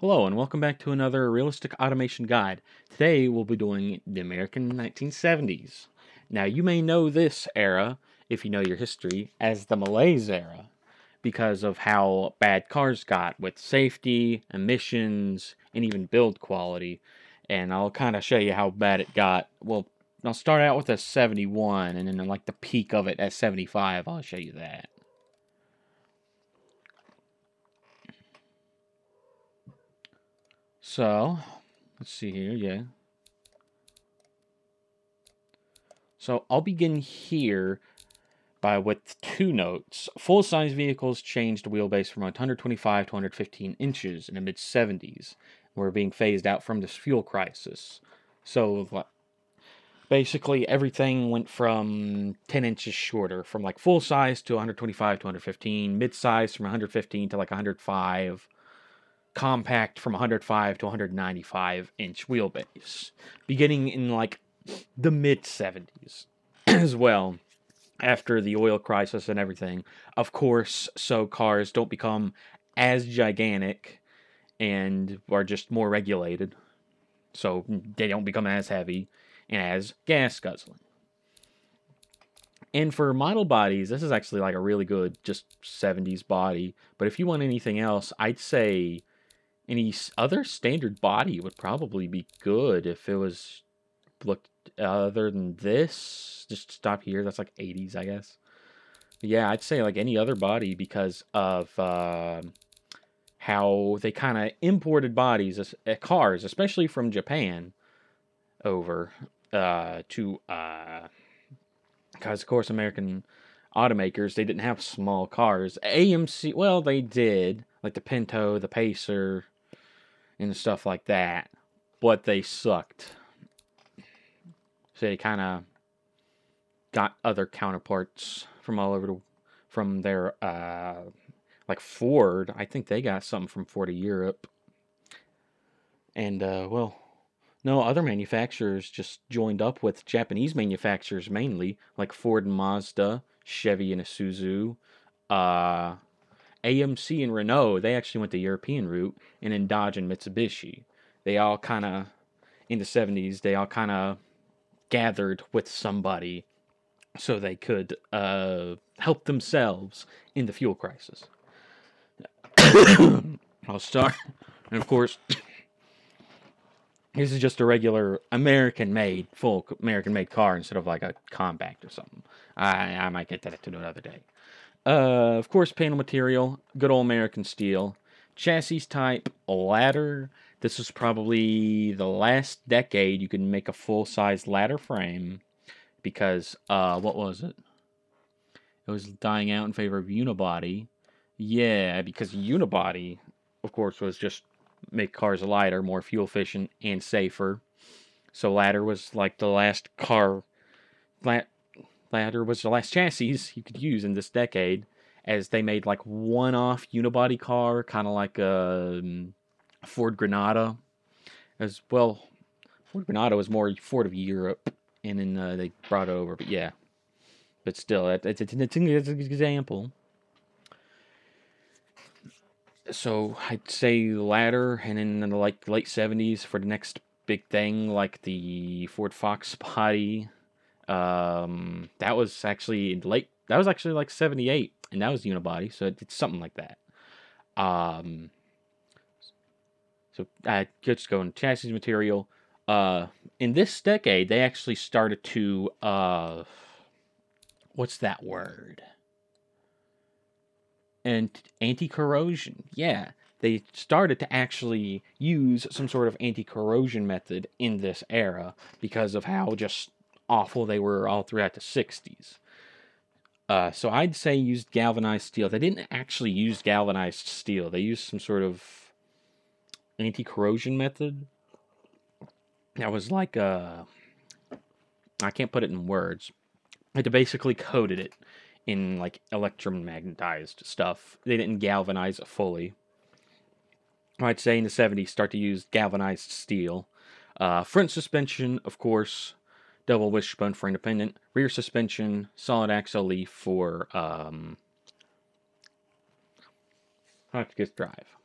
Hello and welcome back to another realistic automation guide. Today we'll be doing the American 1970s. Now you may know this era, if you know your history, as the malaise era because of how bad cars got with safety, emissions, and even build quality. And I'll kind of show you how bad it got. Well, I'll start out with a 71 and then like the peak of it at 75, I'll show you that. So, let's see here, yeah. So I'll begin here with two notes. Full-size vehicles changed the wheelbase from 125 to 115 inches in the mid-70s. Were being phased out from this fuel crisis. So basically everything went from 10 inches shorter, from like full-size to 125 to 115, mid-size from 115 to like 105, compact from 105 to 195 inch wheelbase, beginning in like the mid-70s as well, after the oil crisis and everything. Of course, so cars don't become as gigantic and are just more regulated, so they don't become as heavy and as gas guzzling. And for model bodies, this is actually like a really good just 70s body. But if you want anything else, I'd say any other standard body would probably be good if it was looked other than this. Just stop here. That's like 80s, I guess. But yeah, I'd say like any other body because of how they kind of imported bodies, cars, especially from Japan, over to because of course American automakers, they didn't have small cars. AMC, well, they did, like the Pinto, the Pacer, and stuff like that, but they sucked. So they kind of got other counterparts from all over from their like Ford. I think they got something from Ford of Europe, and well, no, other manufacturers just joined up with Japanese manufacturers mainly, like Ford and Mazda, Chevy and Isuzu, AMC and Renault. They actually went the European route, and then Dodge and Mitsubishi. They all kind of, in the 70s, they all kind of gathered with somebody so they could help themselves in the fuel crisis. I'll start, and of course, this is just a regular American-made, full American-made car instead of like a compact or something. I might get that to another day. Of course, panel material, good old American steel. Chassis type, ladder. This was probably the last decade you could make a full-size ladder frame because, what was it? It was dying out in favor of unibody. Yeah, because unibody, of course, was just make cars lighter, more fuel efficient, and safer. So ladder was like the last ladder was the last chassis you could use in this decade, as they made like one-off unibody car, kind of like a Ford Granada. As well, Ford Granada was more Ford of Europe, and then they brought it over. But yeah, but still, it's an example. So I'd say ladder, and then in the like late 70s for the next big thing, like the Ford Fox body. That was actually late. That was actually like 78, and that was unibody, so it's something like that. So I just go in chassis material. In this decade, they actually started to what's that word? And anti-corrosion. Yeah, they started to actually use some sort of anti-corrosion method in this era because of how just awful they were all throughout the 60s. So I'd say used galvanized steel. They didn't actually use galvanized steel. They used some sort of anti-corrosion method. That was like I can't put it in words. They basically coated it in like electromagnetized stuff. They didn't galvanize it fully. I'd say in the 70s start to use galvanized steel. Front suspension, of course, double wishbone for independent. Rear suspension, solid axle leaf for electric drive.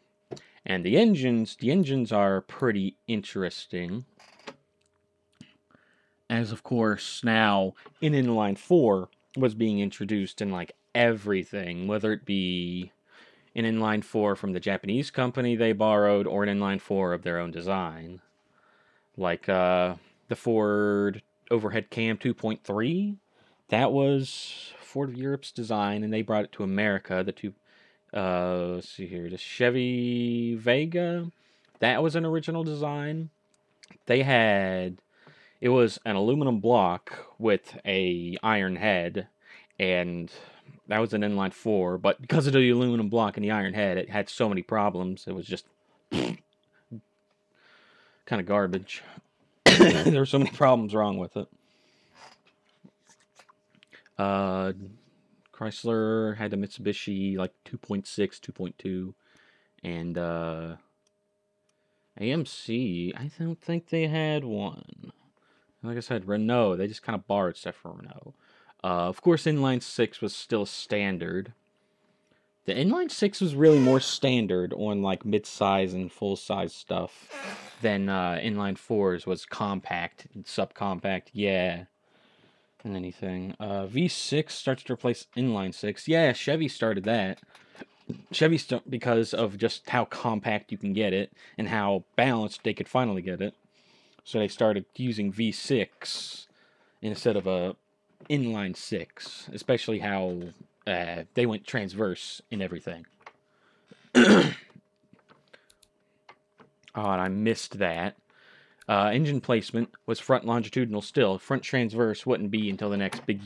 And the engines are pretty interesting. As of course now an inline 4 was being introduced in like everything, whether it be an inline 4 from the Japanese company they borrowed or an inline 4 of their own design. Like the Ford overhead cam 2.3, that was Ford of Europe's design, and they brought it to America. The two, let's see here, the Chevy Vega, that was an original design. They had, it was an aluminum block with a iron head, and that was an inline 4, but because of the aluminum block and the iron head, it had so many problems, it was just kind of garbage. There were so many problems wrong with it. Chrysler had a Mitsubishi like 2.6, 2.2, and AMC, I don't think they had one. Like I said, Renault, they just kind of borrowed stuff from Renault. Of course, inline 6 was still standard. The inline 6 was really more standard on like mid-size and full-size stuff than inline 4s was compact and subcompact, yeah, and anything. V6 starts to replace inline 6. Yeah, Chevy started that. Chevy because of just how compact you can get it and how balanced they could finally get it. So they started using V6 instead of a inline 6, especially how they went transverse in everything. Oh, and I missed that. Engine placement was front longitudinal still. Front transverse wouldn't be until the next big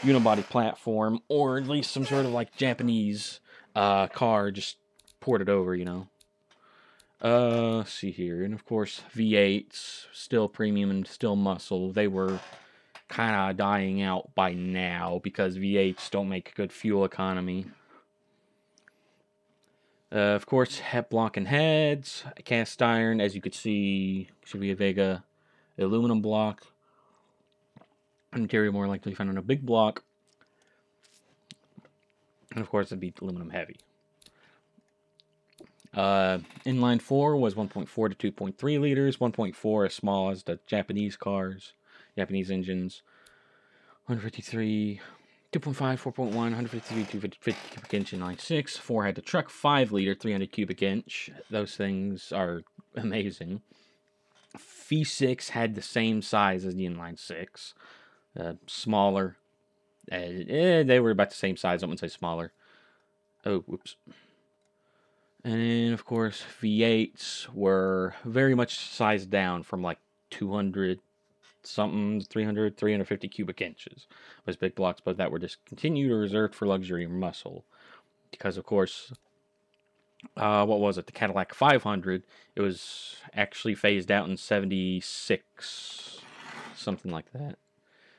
unibody platform, or at least some sort of like Japanese car just ported over, you know. Let's see here. And of course, V8s, still premium and still muscle. They were kind of dying out by now because V8s don't make good fuel economy. Of course, head block and heads, cast iron, as you could see, should be a Vega aluminum block. Interior more likely found on a big block. And of course, it'd be aluminum heavy. Inline 4 was 1.4 to 2.3 liters. 1.4 as small as the Japanese cars, Japanese engines. 153, 2.5, 4.1, 153, 250 cubic inch inline 6. 4 had the truck 5 liter, 300 cubic inch. Those things are amazing. V6 had the same size as the inline 6. Smaller. They were about the same size. I wouldn't say smaller. Oh, whoops. And of course, V8s were very much sized down from like 200 something, 300, 350 cubic inches was big blocks, but that were discontinued or reserved for luxury or muscle. Because, of course, what was it? The Cadillac 500, it was actually phased out in 76, something like that.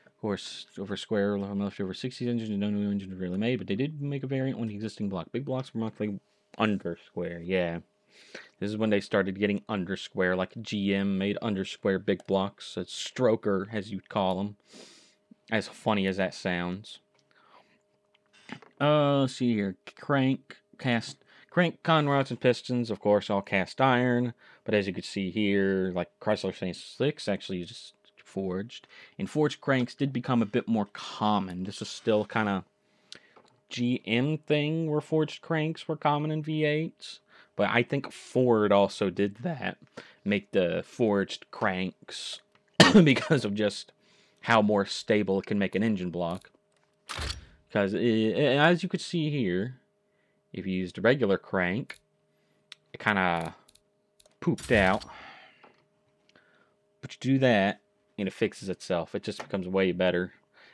Of course, over square, left over 60 engines, no new engine was really made, but they did make a variant on the existing block. Big blocks were mostly under square, yeah. This is when they started getting under square, like GM made under square big blocks, a stroker, as you'd call them. As funny as that sounds. Let's see here. Crank, conrods, and pistons, of course, all cast iron. But as you can see here, like Chrysler 6 actually just forged. And forged cranks did become a bit more common. This is still kind of GM thing where forged cranks were common in V8s. But I think Ford also did that. Make the forged cranks because of just how more stable it can make an engine block. Because as you could see here, if you used a regular crank, it kind of pooped out. But you do that, and it fixes itself. It just becomes way better.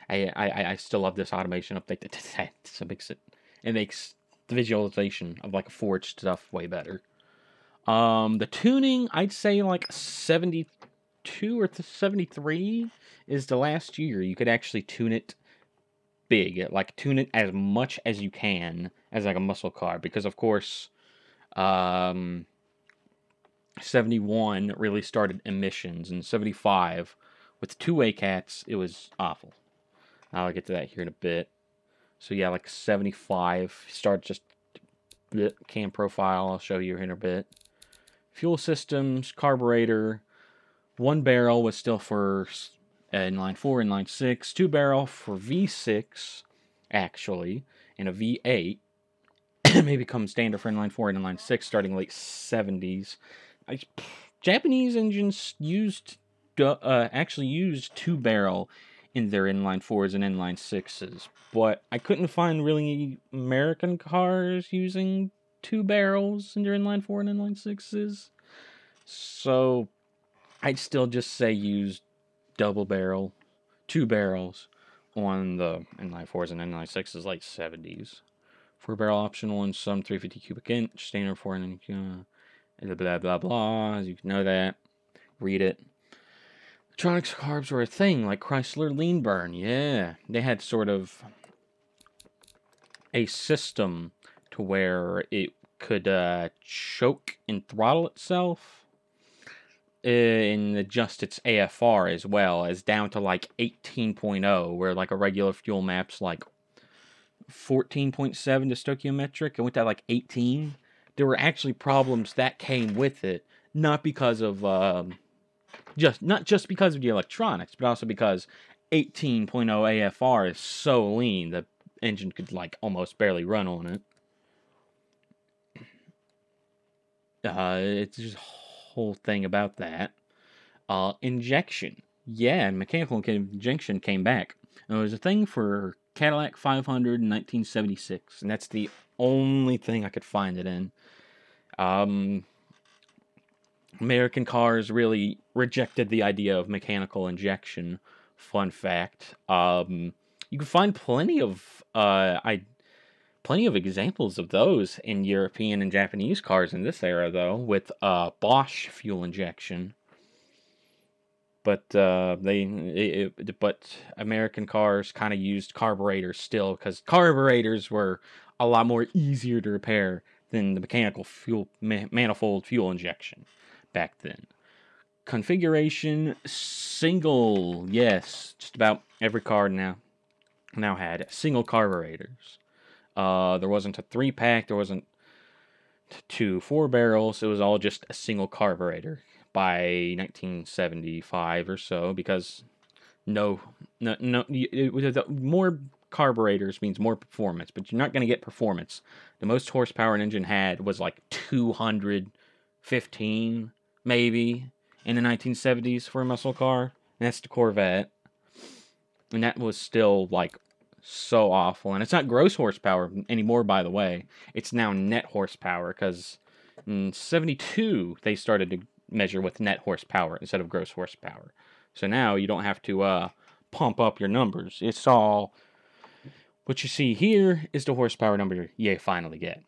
I still love this automation update that makes the visualization of like a forged stuff way better. The tuning, I'd say like 72 or 73 is the last year you could actually tune it big, like tune it as much as you can as like a muscle car, because of course 71 really started emissions, and 75 with two-way cats it was awful. I'll get to that here in a bit. So yeah, like 75 start just cam profile, I'll show you here in a bit. Fuel systems, carburetor, 1 barrel was still for inline 4, inline 6, 2 barrel for V6, actually, and a V8. May become standard for inline 4 and inline 6 starting late 70s. Japanese engines actually used 2 barrel in their inline 4s and inline 6s, but I couldn't find really American cars using 2 barrels in their inline 4 and inline 6s. So I'd still just say use double barrel, 2 barrels on the inline 4s and inline 6s late 70s. 4 barrel optional in some 350 cubic inch, standard 4 and blah blah blah. As you know that, read it. Electronics carbs were a thing, like Chrysler lean burn. Yeah, they had sort of a system to where it could choke and throttle itself and adjust its AFR as well, as down to like 18.0, where like a regular fuel map's like 14.7 to stoichiometric. It went to like 18. There were actually problems that came with it, not because of not just because of the electronics, but also because 18.0 AFR is so lean the engine could like almost barely run on it. It's just a whole thing about that. Injection. Yeah, mechanical injection came back. It was a thing for Cadillac 500 in 1976, and that's the only thing I could find it in. American cars really rejected the idea of mechanical injection. Fun fact. You can find plenty of examples of those in European and Japanese cars in this era, though, with Bosch fuel injection. But but American cars kind of used carburetors still, because carburetors were a lot more easier to repair than the mechanical fuel manifold fuel injection back then. Configuration single, yes, just about every car now had single carburetors. There wasn't a 3-pack, there wasn't 2 4 barrels. It was all just a single carburetor by 1975 or so, because more carburetors means more performance, but you're not going to get performance. The most horsepower an engine had was like 215, maybe, in the 1970s for a muscle car, and that's the Corvette. And that was still like so awful. And it's not gross horsepower anymore, by the way. It's now net horsepower, because in 72 they started to measure with net horsepower instead of gross horsepower. So now you don't have to pump up your numbers. It's all, what you see here is the horsepower number you finally get.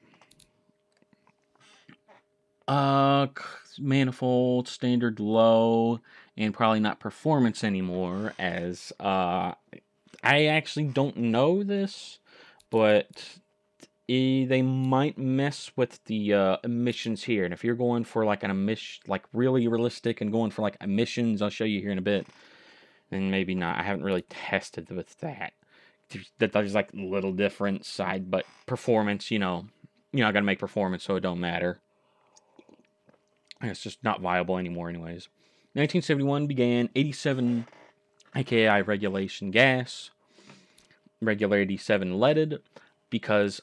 Manifold, standard low, and probably not performance anymore, as I actually don't know this, but they might mess with the emissions here. And if you're going for like an emission, like really realistic and going for like emissions, I'll show you here in a bit, then maybe not. I haven't really tested with that. There's like little different side, but performance, you're not gonna make performance, so it don't matter. It's just not viable anymore anyways. 1971 began 87 AKI regulation gas, regular 87 leaded, because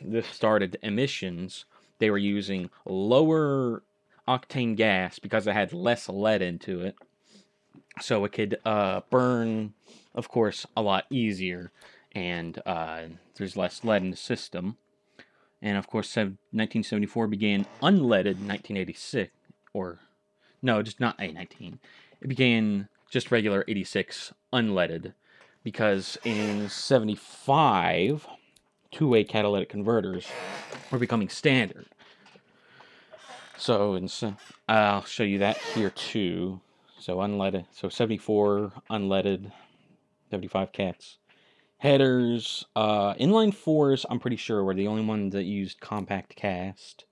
this started emissions. They were using lower octane gas because it had less lead into it, so it could burn, of course, a lot easier, and there's less lead in the system. And of course, 1974 began unleaded 1986, or no, just not A19. It began just regular 86 unleaded, because in 75, two-way catalytic converters were becoming standard. So I'll show you that here too. So unleaded, so 74 unleaded, 75 cats. Headers, inline 4s, I'm pretty sure, were the only ones that used compact cast.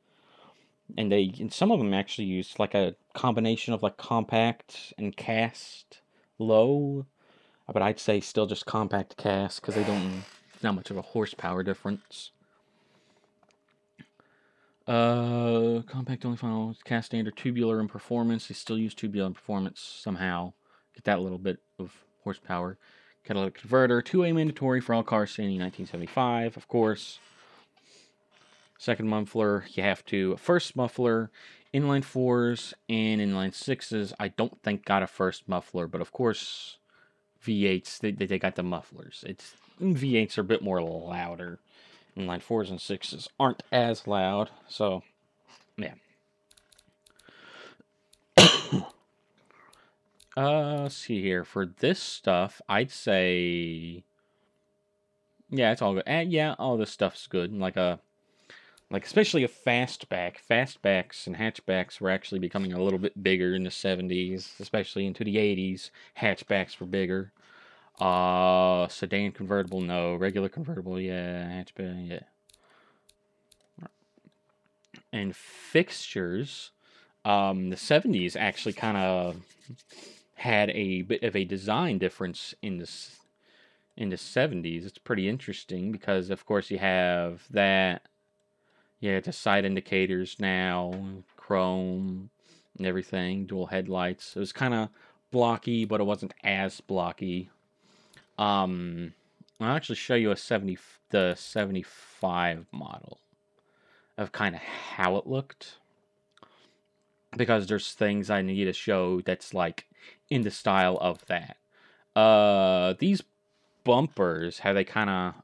And some of them actually used like a combination of like compact and cast low. But I'd say still just compact cast, because not much of a horsepower difference. Compact only final cast standard tubular in performance. They still use tubular in performance somehow. Get that little bit of horsepower. Catalytic converter, 2A mandatory for all cars standing 1975, of course. Second muffler, you have to. First muffler, inline 4s and inline 6s. I don't think got a first muffler, but of course, V8s, they got the mufflers. V8s are a bit more louder. Inline 4s and 6s aren't as loud, so yeah. Let's see here. For this stuff, I'd say, yeah, it's all good. Yeah, all this stuff's good. Like especially a fastback. Fastbacks and hatchbacks were actually becoming a little bit bigger in the 70s, especially into the 80s. Hatchbacks were bigger. Sedan convertible, no. Regular convertible, yeah. Hatchback, yeah. And fixtures, the 70s actually kind of had a bit of a design difference in the 70s. It's pretty interesting because, of course, you have that. Yeah, the side indicators now, chrome and everything, dual headlights. It was kind of blocky, but it wasn't as blocky. I'll actually show you the 75 model of kind of how it looked, because there's things I need to show that's like in the style of that. These bumpers, how they kind of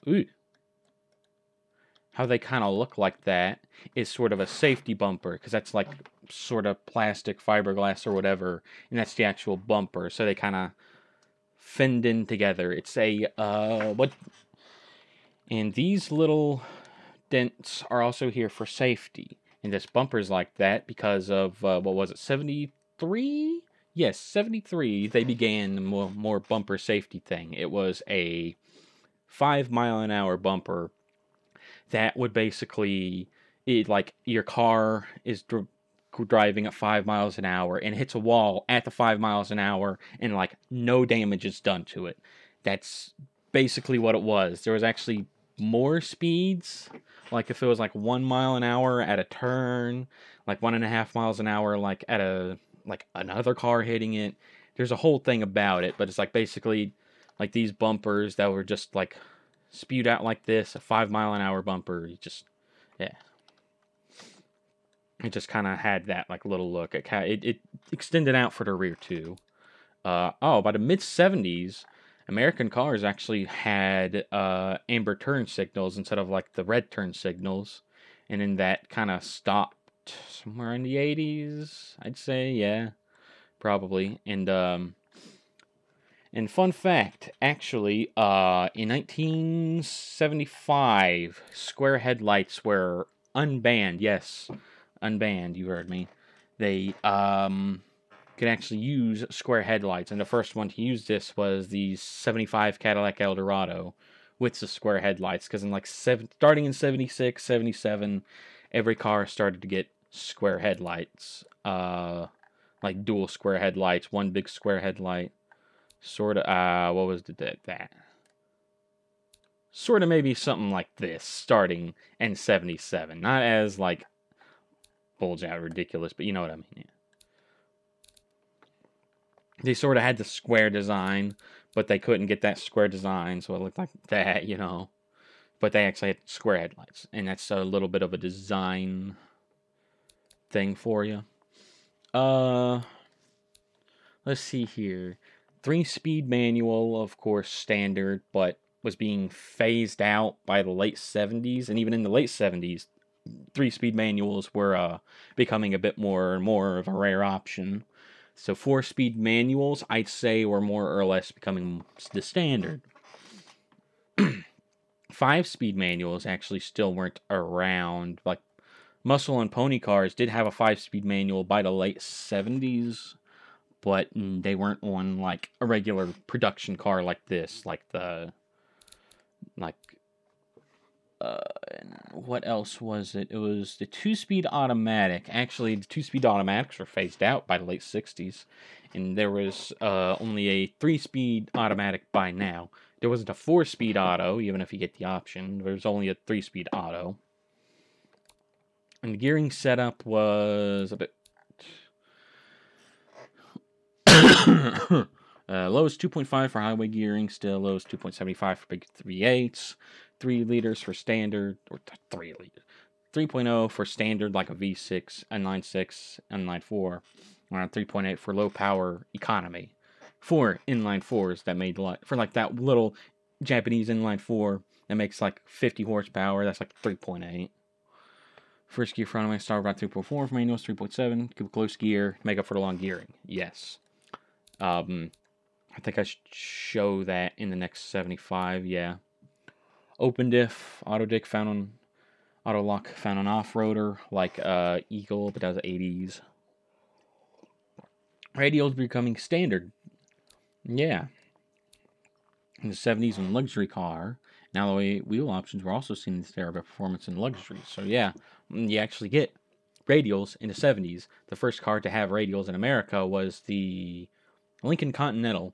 look like that is sort of a safety bumper, because that's like sort of plastic fiberglass or whatever, and that's the actual bumper. So they kind of fend in together. It's a what? And these little dents are also here for safety. And this bumper's like that because of what was it? 73? Yes, 73. They began the more bumper safety thing. It was a 5-mile-an-hour bumper that would basically, like your car is driving at 5 miles an hour and hits a wall at the 5 miles an hour and like no damage is done to it. That's basically what it was. There was actually more speeds, like if it was like 1 mile an hour at a turn, like 1.5 miles an hour like at a like another car hitting it. There's a whole thing about it, but it's like basically like these bumpers that were just like spewed out like this, a 5-mile-an-hour bumper. Yeah, it just kind of had that like little look. It extended out for the rear too. By the mid 70s, American cars actually had amber turn signals instead of like the red turn signals, and then that kind of stopped somewhere in the 80s, I'd say. Yeah, probably. And fun fact, actually, in 1975, square headlights were unbanned. Yes, unbanned. You heard me. They could actually use square headlights, and the first one to use this was the 75 Cadillac Eldorado with the square headlights. Because in like starting in 76, 77, every car started to get square headlights, like dual square headlights, one big square headlight. Sort of, what was that? Sort of maybe something like this, starting in 77. Not as, like, bulge out ridiculous, but you know what I mean. Yeah. They sort of had the square design, but they couldn't get that square design, so it looked like that, you know. But they actually had square headlights, and that's a little bit of a design thing for you. Let's see here. 3-speed manual, of course, standard, but was being phased out by the late 70s. And even in the late 70s, 3-speed manuals were becoming a bit more and more of a rare option. So 4-speed manuals, I'd say, were more or less becoming the standard. 5-speed manuals actually still weren't around. Like, muscle and pony cars did have a 5-speed manual by the late 70s. But they weren't on like a regular production car like this, like what else was it? It was the 2-speed automatic. Actually, the 2-speed automatics were phased out by the late 60s, and there was only a 3-speed automatic by now. There wasn't a 4-speed auto, even if you get the option. There was only a 3-speed auto. And the gearing setup was a bit... lowest 2.5 for highway gearing, still lowest 2.75 for big 3/8, 3 liters for standard, or 3 liters, 3.0 for standard like a V6, N96, N94, around 3.8 for low power economy. 4 inline 4s that made for like that little Japanese inline 4 that makes like 50 horsepower, that's like 3.8. First gear front of my start about 3.4 for manuals, 3.7, give close gear, make up for the long gearing. Yes. I think I should show that in the next 75, yeah. Open diff, auto dick found on, auto lock found on off-roader, like Eagle, but that was 80s. Radials becoming standard. Yeah. In the 70s, when luxury car, now alloy wheel options were also seen in this era of performance and luxury. So yeah, you actually get radials in the 70s. The first car to have radials in America was the Lincoln Continental.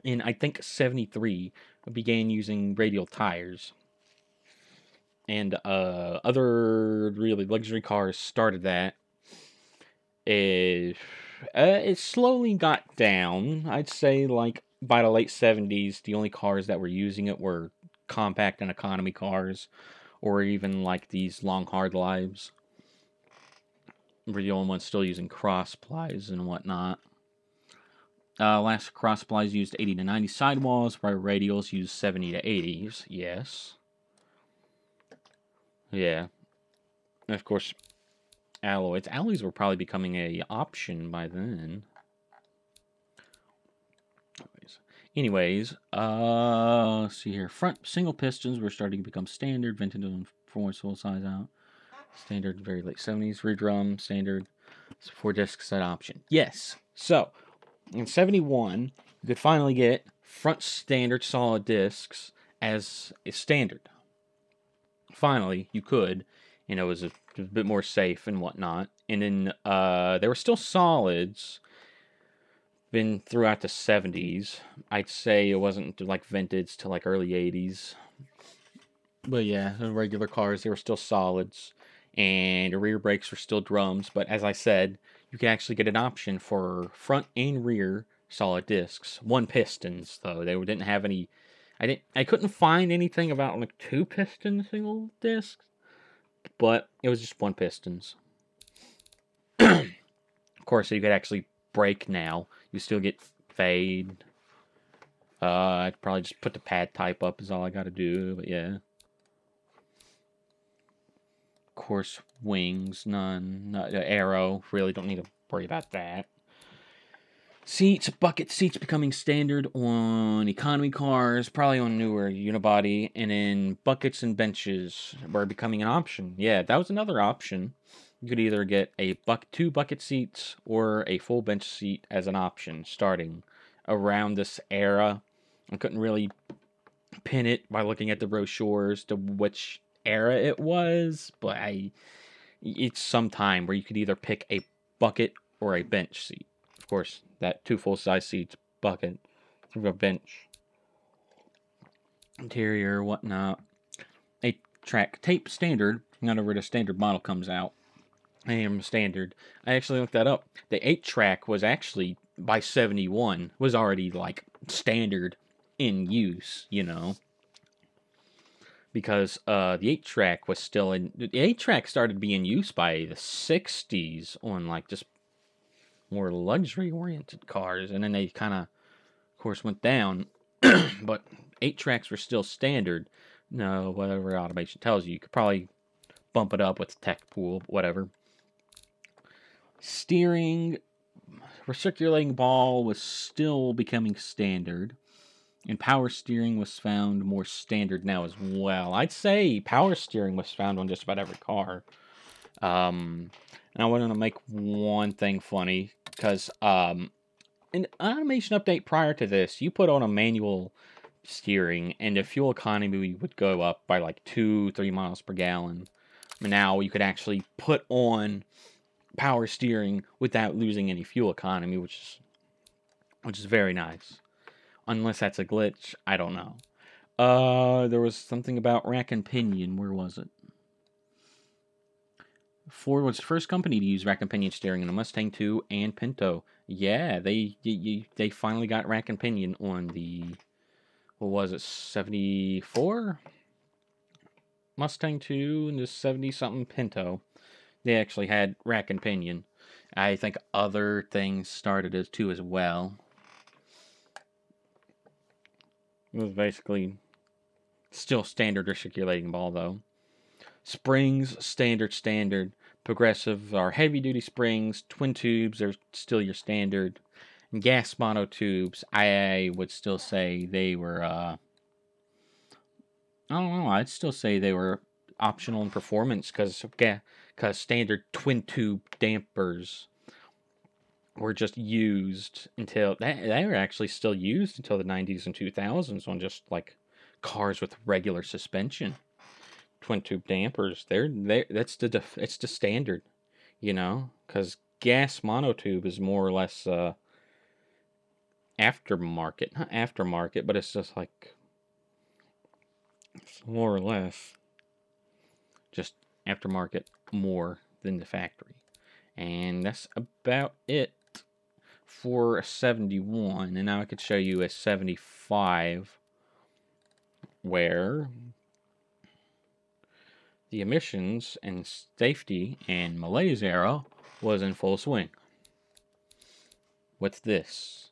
In, I think, 73, began using radial tires. And other really luxury cars started that. It slowly got down. I'd say, like, by the late 70s, the only cars that were using it were compact and economy cars, or even, like, these long hard lives. We're the only ones still using cross plies and whatnot. Last cross plies used 80 to 90 sidewalls, while radials used 70 to 80s. Yes. Yeah. And of course, alloys. Alloys were probably becoming a option by then. Anyways, let's see here. Front single pistons were starting to become standard, vented on 4 full size out. Standard, very late 70s. Rear drum, standard. 4 disc set option. Yes. So, in 71, you could finally get front standard solid discs as a standard. Finally, you could, and it was a bit more safe and whatnot. And then there were still solids been throughout the 70s. I'd say it wasn't like vintage till like early 80s. But yeah, in regular cars, they were still solids. And the rear brakes were still drums. But as I said, you could actually get an option for front and rear solid discs. 1 pistons, though. They didn't have any... I couldn't find anything about like 2 piston single discs. But it was just 1 pistons. Of course, you could actually brake now. You still get fade. I'd probably just put the pad type up is all I gotta do, but yeah. Of course, wings, none. Arrow, really don't need to worry about that. Seats, bucket seats becoming standard on economy cars, probably on newer unibody, and then buckets and benches were becoming an option. Yeah, that was another option. You could either get 2 bucket seats or a full bench seat as an option starting around this era. I couldn't really pin it by looking at the brochures to which era it was, but it's some time where you could either pick a bucket or a bench seat. Of course, that 2 full-size seats, bucket, through a bench. Interior, whatnot. 8-track tape standard, whenever the standard model comes out. I am standard. I actually looked that up. The 8-track was actually, by 71, was already, like, standard in use, you know. Because the 8-track was still in... The 8-track started being used by the 60s on, like, just more luxury-oriented cars. And then they kind of course, went down. But 8-tracks were still standard. No, whatever automation tells you. You could probably bump it up with tech pool, whatever. Steering, recirculating ball was still becoming standard, and power steering was found more standard now as well. I'd say power steering was found on just about every car. And I wanted to make one thing funny, because an automation update prior to this, you put on a manual steering, and the fuel economy would go up by like 2-3 miles per gallon. Now you could actually put on power steering without losing any fuel economy, which is very nice. Unless that's a glitch, I don't know. There was something about rack and pinion. Where was it? Ford was the first company to use rack and pinion steering in the Mustang II and Pinto. Yeah, they finally got rack and pinion on the, what was it, 74 Mustang II and the 70-something Pinto. They actually had rack and pinion. I think other things started as too as well. It was basically still standard recirculating ball though. Springs, standard. Progressive are heavy duty springs. Twin tubes are still your standard. And gas monotubes, I would still say they were, I don't know, I'd still say they were optional in performance because standard twin tube dampers were just used until they were actually still used until the 90s and 2000s on just like cars with regular suspension. Twin tube dampers, it's the standard, you know, because gas monotube is more or less aftermarket, not aftermarket, but it's just like it's more or less just aftermarket more than the factory. And that's about it for a 71. And now I could show you a 75 where the emissions and safety and malaise era was in full swing. What's this?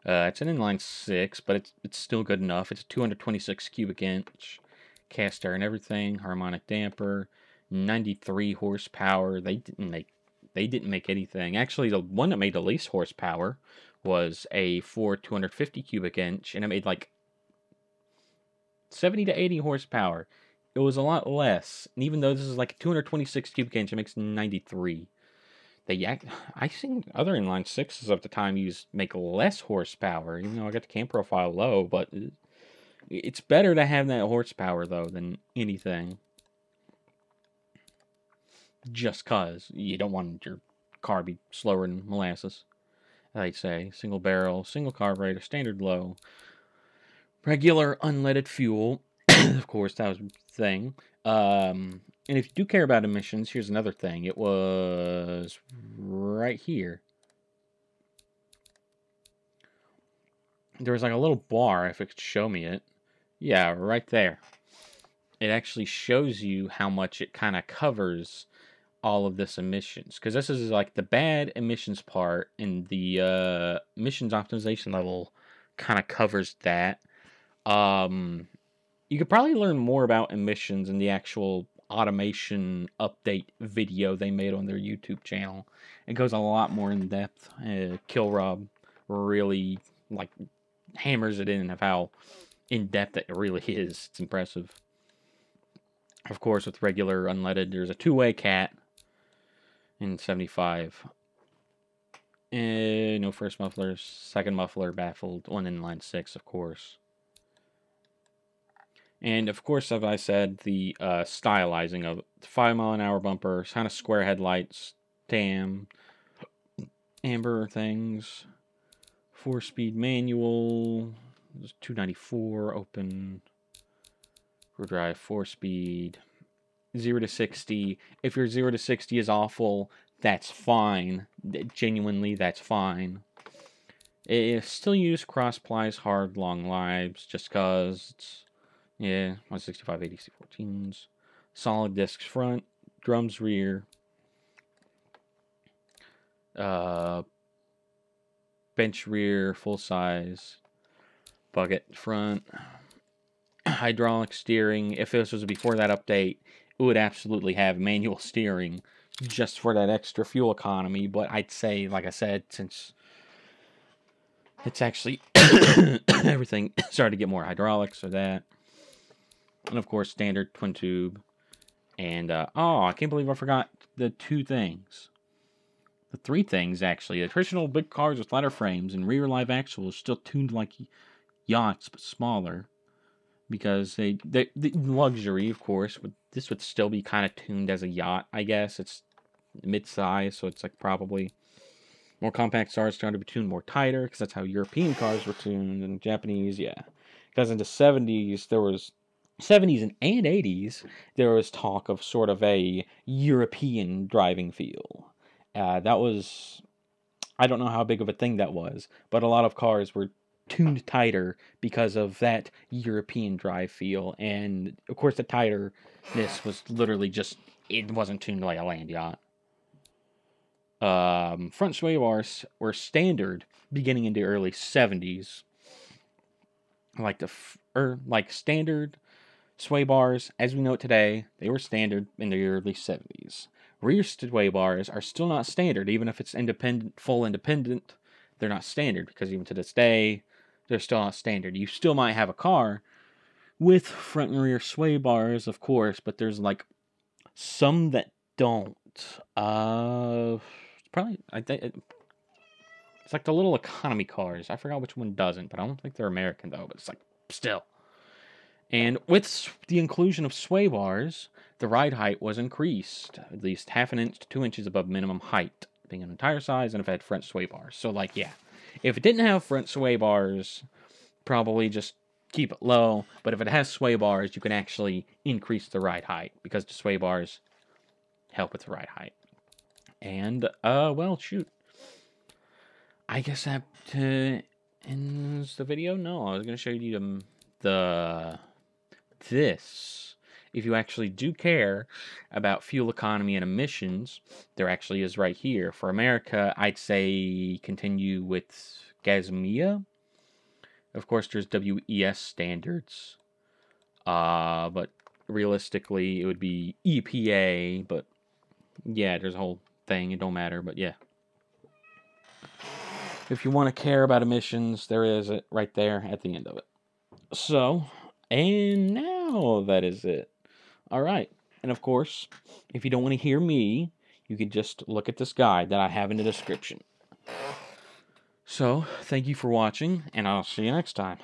It's an inline 6, but it's still good enough. It's a 226 cubic inch cast iron everything, harmonic damper, 93 horsepower. They didn't make anything. Actually, the one that made the least horsepower was a Ford 250 cubic inch, and it made like 70 to 80 horsepower. It was a lot less. And even though this is like a 226 cubic inch, it makes 93. I think other inline 6s of the time make less horsepower, even though I got the cam profile low, but it's better to have that horsepower, though, than anything. Just cause you don't want your car to be slower than molasses. I'd say single barrel, single carburetor, standard low, regular unleaded fuel. Of course, that was the thing. And if you do care about emissions, here's another thing. It was right here. There was like a little bar, if it could show me it. Yeah, right there. It actually shows you how much it kind of covers all of this emissions. Because this is like the bad emissions part, and the emissions optimization level kind of covers that. You could probably learn more about emissions in the actual automation update video they made on their YouTube channel. It goes a lot more in depth. Killrob really like hammers it in of how in depth it really is. It's impressive. Of course, with regular unleaded, there's a two-way cat in 75. No first mufflers, second muffler baffled, one inline 6, of course. And of course, as I said, the stylizing of 5-mile-an-hour bumpers, kind of square headlights, amber things, 4-speed manual, 294 open, rear drive 4-speed, 0 to 60. If your 0 to 60 is awful, that's fine. Genuinely, that's fine. It still use cross plies, hard, long lives, just cause it's. Yeah, 165 80 C14s. Solid discs front, drums rear. Bench rear, full size. Bucket front. Hydraulic steering. If this was before that update, it would absolutely have manual steering just for that extra fuel economy. But I'd say, like I said, since it's actually everything started to get more hydraulics or that. And of course, standard twin tube. And, I can't believe I forgot the two things. The three things, actually. The traditional big cars with ladder frames and rear live axles still tuned like yachts, but smaller. Because the luxury, of course, this would still be kind of tuned as a yacht, I guess. It's mid-size, so it's like probably more compact cars starting to be tuned more tighter, because that's how European cars were tuned, and Japanese, yeah. Because in the 70s, there was 70s and 80s, there was talk of sort of a European driving feel. That was, I don't know how big of a thing that was, but a lot of cars were tuned tighter because of that European drive feel. And of course, the tighterness was literally just, it wasn't tuned like a land yacht. Front sway bars were standard beginning in the early 70s. Like standard sway bars, as we know it today, they were standard in the early 70s. Rear sway bars are still not standard, even if it's independent, full independent. They're not standard because even to this day, they're still not standard. You still might have a car with front and rear sway bars, of course, but there's like some that don't. Probably I think it's like the little economy cars. I forgot which one doesn't, but I don't think they're American though. But it's like still. And with the inclusion of sway bars, the ride height was increased at least half an inch to 2 inches above minimum height, being an entire size, and if it had front sway bars. So, like, yeah, if it didn't have front sway bars, probably just keep it low. But if it has sway bars, you can actually increase the ride height because the sway bars help with the ride height. And, well, shoot. I guess that ends the video. No, I was going to show you this. If you actually do care about fuel economy and emissions, there actually is right here. For America, I'd say continue with Gasmia. Of course, there's WES standards. But realistically, it would be EPA. But yeah, there's a whole thing. It don't matter. But yeah. If you want to care about emissions, there is it right there at the end of it. So, and now that is it. All right. And of course, if you don't want to hear me, you can just look at this guide that I have in the description. So, thank you for watching, and I'll see you next time.